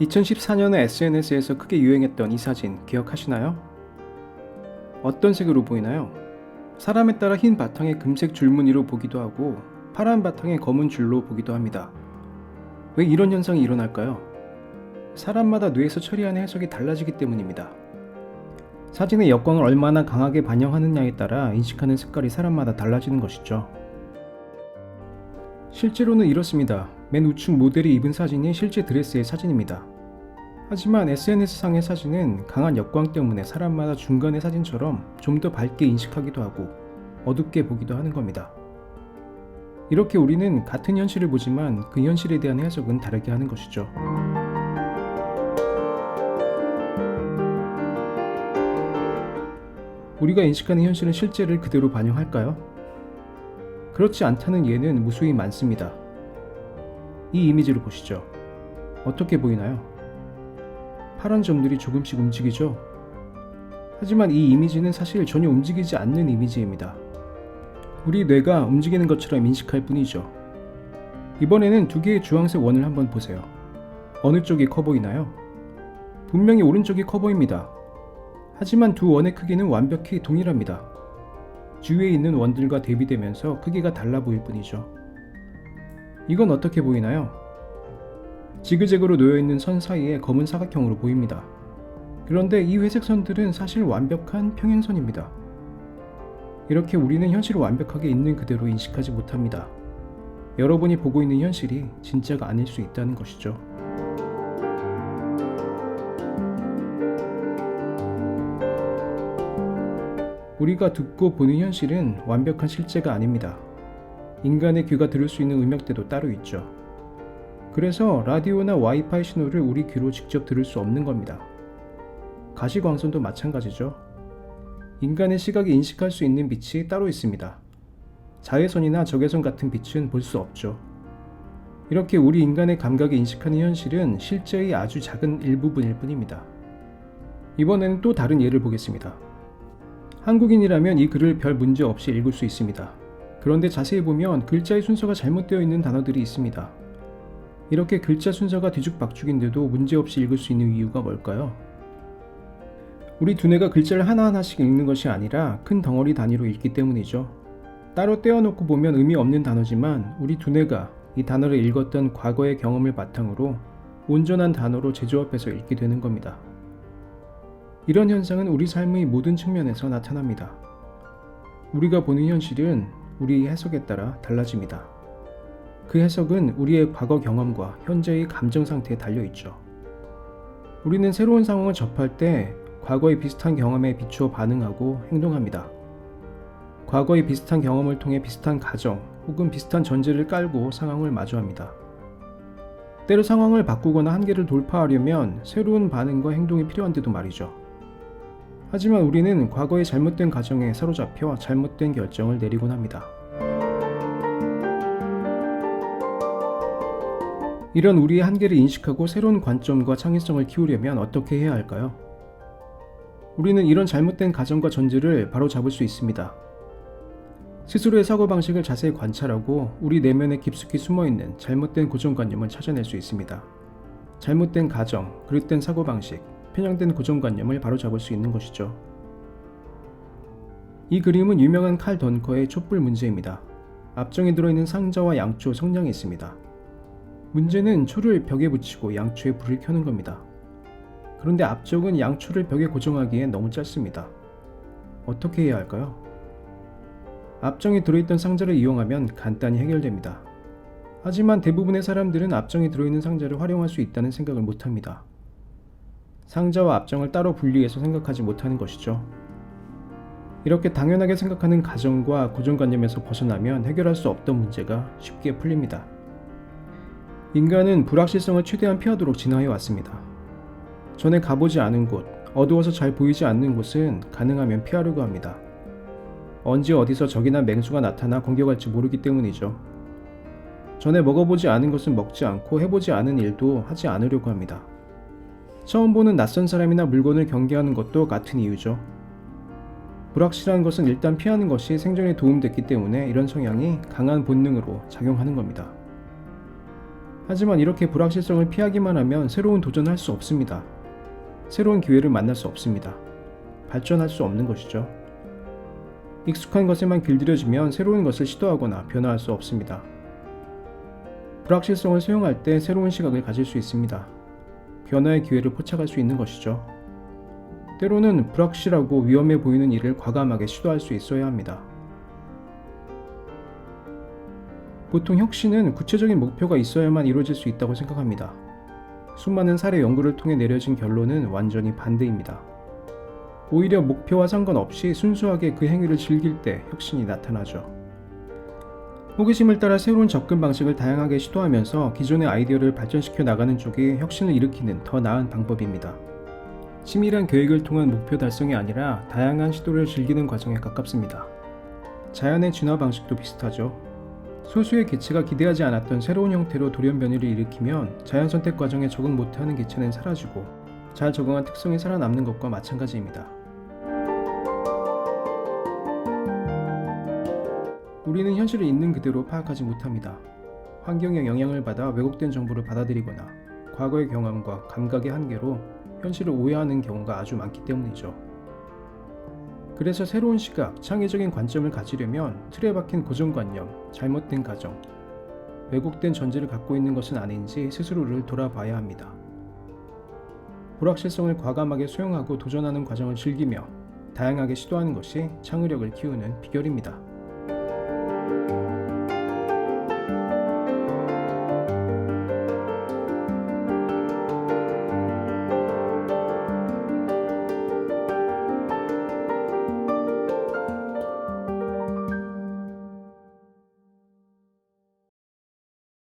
2014년에 SNS에서 크게 유행했던 이 사진 기억하시나요? 어떤 색으로 보이나요? 사람에 따라 흰 바탕에 금색 줄무늬로 보기도 하고 파란 바탕에 검은 줄로 보기도 합니다. 왜 이런 현상이 일어날까요? 사람마다 뇌에서 처리하는 해석이 달라지기 때문입니다. 사진의 역광을 얼마나 강하게 반영하느냐에 따라 인식하는 색깔이 사람마다 달라지는 것이죠. 실제로는 이렇습니다. 맨 우측 모델이 입은 사진이 실제 드레스의 사진입니다. 하지만 SNS상의 사진은 강한 역광 때문에 사람마다 중간의 사진처럼 좀 더 밝게 인식하기도 하고 어둡게 보기도 하는 겁니다. 이렇게 우리는 같은 현실을 보지만 그 현실에 대한 해석은 다르게 하는 것이죠. 우리가 인식하는 현실은 실제를 그대로 반영할까요? 그렇지 않다는 예는 무수히 많습니다. 이 이미지를 보시죠. 어떻게 보이나요? 파란 점들이 조금씩 움직이죠? 하지만 이 이미지는 사실 전혀 움직이지 않는 이미지입니다. 우리 뇌가 움직이는 것처럼 인식할 뿐이죠. 이번에는 두 개의 주황색 원을 한번 보세요. 어느 쪽이 커 보이나요? 분명히 오른쪽이 커 보입니다. 하지만 두 원의 크기는 완벽히 동일합니다. 주위에 있는 원들과 대비되면서 크기가 달라 보일 뿐이죠. 이건 어떻게 보이나요? 지그재그로 놓여있는 선 사이에 검은 사각형으로 보입니다. 그런데 이 회색 선들은 사실 완벽한 평행선입니다. 이렇게 우리는 현실을 완벽하게 있는 그대로 인식하지 못합니다. 여러분이 보고 있는 현실이 진짜가 아닐 수 있다는 것이죠. 우리가 듣고 보는 현실은 완벽한 실제가 아닙니다. 인간의 귀가 들을 수 있는 음역대도 따로 있죠. 그래서 라디오나 와이파이 신호를 우리 귀로 직접 들을 수 없는 겁니다. 가시광선도 마찬가지죠. 인간의 시각이 인식할 수 있는 빛이 따로 있습니다. 자외선이나 적외선 같은 빛은 볼 수 없죠. 이렇게 우리 인간의 감각이 인식하는 현실은 실제의 아주 작은 일부분일 뿐입니다. 이번에는 또 다른 예를 보겠습니다. 한국인이라면 이 글을 별 문제 없이 읽을 수 있습니다. 그런데 자세히 보면 글자의 순서가 잘못되어 있는 단어들이 있습니다. 이렇게 글자 순서가 뒤죽박죽인데도 문제없이 읽을 수 있는 이유가 뭘까요? 우리 두뇌가 글자를 하나하나씩 읽는 것이 아니라 큰 덩어리 단위로 읽기 때문이죠. 따로 떼어놓고 보면 의미 없는 단어지만 우리 두뇌가 이 단어를 읽었던 과거의 경험을 바탕으로 온전한 단어로 재조합해서 읽게 되는 겁니다. 이런 현상은 우리 삶의 모든 측면에서 나타납니다. 우리가 보는 현실은 우리의 해석에 따라 달라집니다. 그 해석은 우리의 과거 경험과 현재의 감정 상태에 달려있죠. 우리는 새로운 상황을 접할 때 과거의 비슷한 경험에 비추어 반응하고 행동합니다. 과거의 비슷한 경험을 통해 비슷한 가정 혹은 비슷한 전제를 깔고 상황을 마주합니다. 때로 상황을 바꾸거나 한계를 돌파하려면 새로운 반응과 행동이 필요한데도 말이죠. 하지만 우리는 과거의 잘못된 가정에 사로잡혀 잘못된 결정을 내리곤 합니다. 이런 우리의 한계를 인식하고 새로운 관점과 창의성을 키우려면 어떻게 해야 할까요? 우리는 이런 잘못된 가정과 전제를 바로 잡을 수 있습니다. 스스로의 사고방식을 자세히 관찰하고 우리 내면에 깊숙이 숨어있는 잘못된 고정관념을 찾아낼 수 있습니다. 잘못된 가정, 그릇된 사고방식, 편향된 고정관념을 바로 잡을 수 있는 것이죠. 이 그림은 유명한 칼 던커의 촛불 문제입니다. 앞정에 들어있는 상자와 양초 성냥이 있습니다. 문제는 초를 벽에 붙이고 양초에 불을 켜는 겁니다. 그런데 앞쪽은 양초를 벽에 고정하기엔 너무 짧습니다. 어떻게 해야 할까요? 앞정에 들어있던 상자를 이용하면 간단히 해결됩니다. 하지만 대부분의 사람들은 앞정에 들어있는 상자를 활용할 수 있다는 생각을 못합니다. 상자와 앞정을 따로 분리해서 생각하지 못하는 것이죠. 이렇게 당연하게 생각하는 가정과 고정관념에서 벗어나면 해결할 수 없던 문제가 쉽게 풀립니다. 인간은 불확실성을 최대한 피하도록 진화해 왔습니다. 전에 가보지 않은 곳, 어두워서 잘 보이지 않는 곳은 가능하면 피하려고 합니다. 언제 어디서 적이나 맹수가 나타나 공격할지 모르기 때문이죠. 전에 먹어보지 않은 것은 먹지 않고 해보지 않은 일도 하지 않으려고 합니다. 처음 보는 낯선 사람이나 물건을 경계하는 것도 같은 이유죠. 불확실한 것은 일단 피하는 것이 생존에 도움됐기 때문에 이런 성향이 강한 본능으로 작용하는 겁니다. 하지만 이렇게 불확실성을 피하기만 하면 새로운 도전을 할 수 없습니다. 새로운 기회를 만날 수 없습니다. 발전할 수 없는 것이죠. 익숙한 것에만 길들여지면 새로운 것을 시도하거나 변화할 수 없습니다. 불확실성을 수용할 때 새로운 시각을 가질 수 있습니다. 변화의 기회를 포착할 수 있는 것이죠. 때로는 불확실하고 위험해 보이는 일을 과감하게 시도할 수 있어야 합니다. 보통 혁신은 구체적인 목표가 있어야만 이루어질 수 있다고 생각합니다. 수많은 사례 연구를 통해 내려진 결론은 완전히 반대입니다. 오히려 목표와 상관없이 순수하게 그 행위를 즐길 때 혁신이 나타나죠. 호기심을 따라 새로운 접근 방식을 다양하게 시도하면서 기존의 아이디어를 발전시켜 나가는 쪽이 혁신을 일으키는 더 나은 방법입니다. 치밀한 계획을 통한 목표 달성이 아니라 다양한 시도를 즐기는 과정에 가깝습니다. 자연의 진화 방식도 비슷하죠. 소수의 개체가 기대하지 않았던 새로운 형태로 돌연변이를 일으키면 자연 선택 과정에 적응 못하는 개체는 사라지고 잘 적응한 특성이 살아남는 것과 마찬가지입니다. 우리는 현실을 있는 그대로 파악하지 못합니다. 환경의 영향을 받아 왜곡된 정보를 받아들이거나 과거의 경험과 감각의 한계로 현실을 오해하는 경우가 아주 많기 때문이죠. 그래서 새로운 시각, 창의적인 관점을 가지려면 틀에 박힌 고정관념, 잘못된 가정, 왜곡된 전제를 갖고 있는 것은 아닌지 스스로를 돌아봐야 합니다. 불확실성을 과감하게 수용하고 도전하는 과정을 즐기며 다양하게 시도하는 것이 창의력을 키우는 비결입니다.